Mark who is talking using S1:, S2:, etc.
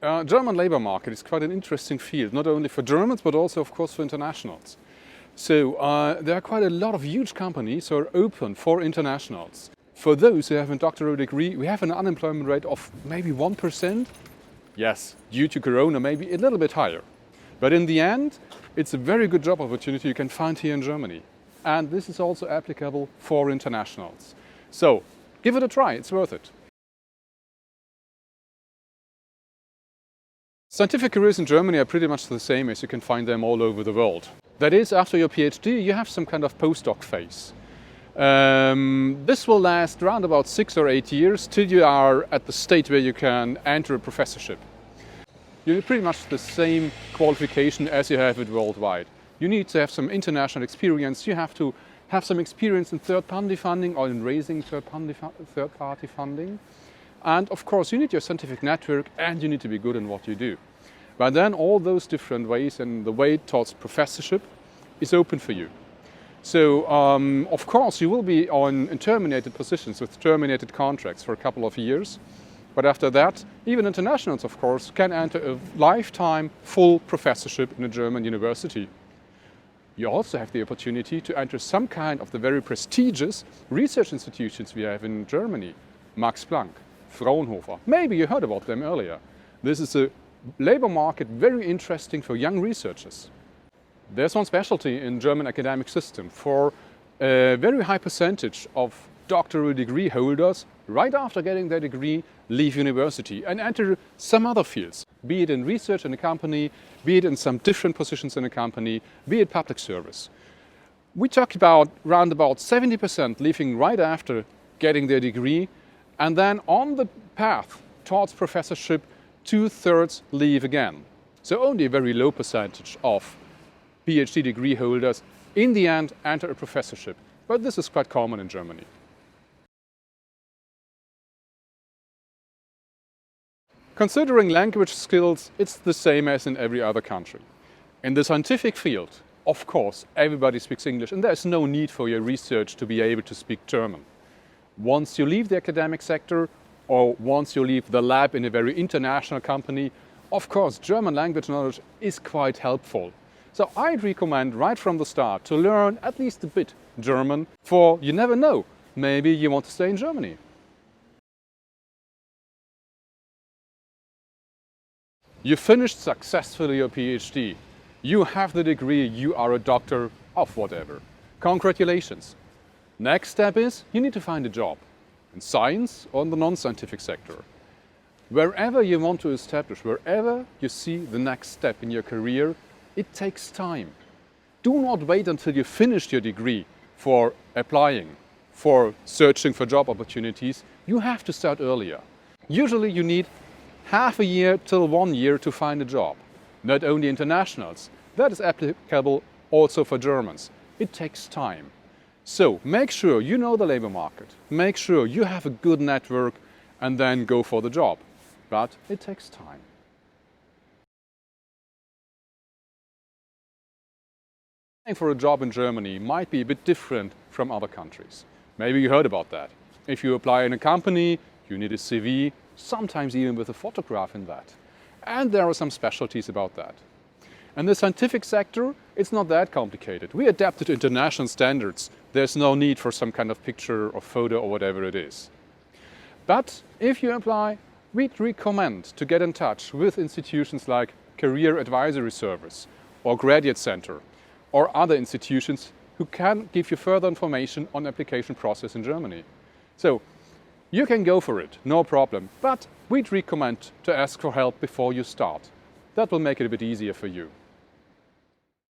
S1: German labor market is quite an interesting field, not only for Germans, but also, of course, for internationals. So there are quite a lot of huge companies who are open for internationals. For those who have a doctoral degree, we have an unemployment rate of maybe 1%. Yes, due to Corona, maybe a little bit higher. But in the end, it's a very good job opportunity you can find here in Germany. And this is also applicable for internationals. So give it a try, it's worth it. Scientific careers in Germany are pretty much the same as you can find them all over the world. That is, after your PhD, you have some kind of postdoc phase. This will last around about 6 or 8 years till you are at the state where you can enter a professorship. You need pretty much the same qualification as you have it worldwide. You need to have some international experience, you have to have some experience in third-party funding or in raising third-party funding. And of course you need your scientific network and you need to be good in what you do. But then all those different ways and the way towards professorship is open for you. So of course you will be in terminated positions with terminated contracts for a couple of years. But after that, even internationals, of course, can enter a lifetime full professorship in a German university. You also have the opportunity to enter some kind of the very prestigious research institutions we have in Germany. Max Planck, Fraunhofer, maybe you heard about them earlier. This is a labor market very interesting for young researchers. There's one specialty in German academic system. For a very high percentage of doctoral degree holders, right after getting their degree, leave university and enter some other fields, be it in research in a company, be it in some different positions in a company, be it public service. We talk about around about 70% leaving right after getting their degree, and then on the path towards professorship, 2/3 leave again. So only a very low percentage of PhD degree holders in the end enter a professorship, but this is quite common in Germany. Considering language skills, it's the same as in every other country. In the scientific field, of course, everybody speaks English and there's no need for your research to be able to speak German. Once you leave the academic sector or once you leave the lab in a very international company, of course, German language knowledge is quite helpful. So I'd recommend right from the start to learn at least a bit German, for you never know, maybe you want to stay in Germany. You finished successfully your PhD. You have the degree, you are a doctor of whatever. Congratulations. Next step is you need to find a job in science or in the non-scientific sector. Wherever you want to establish, wherever you see the next step in your career, it takes time. Do not wait until you finished your degree for applying, for searching for job opportunities. You have to start earlier. Usually you need half a year till 1 year to find a job. Not only internationals, that is applicable also for Germans. It takes time. So make sure you know the labor market, make sure you have a good network and then go for the job. But it takes time. Applying for a job in Germany might be a bit different from other countries. Maybe you heard about that. If you apply in a company, you need a CV, sometimes even with a photograph in that. And there are some specialties about that. In the scientific sector, it's not that complicated. We adapt to international standards. There's no need for some kind of picture or photo or whatever it is. But if you apply, we'd recommend to get in touch with institutions like Career Advisory Service or Graduate Centre or other institutions who can give you further information on the application process in Germany. So you can go for it, no problem, but we'd recommend to ask for help before you start. That will make it a bit easier for you.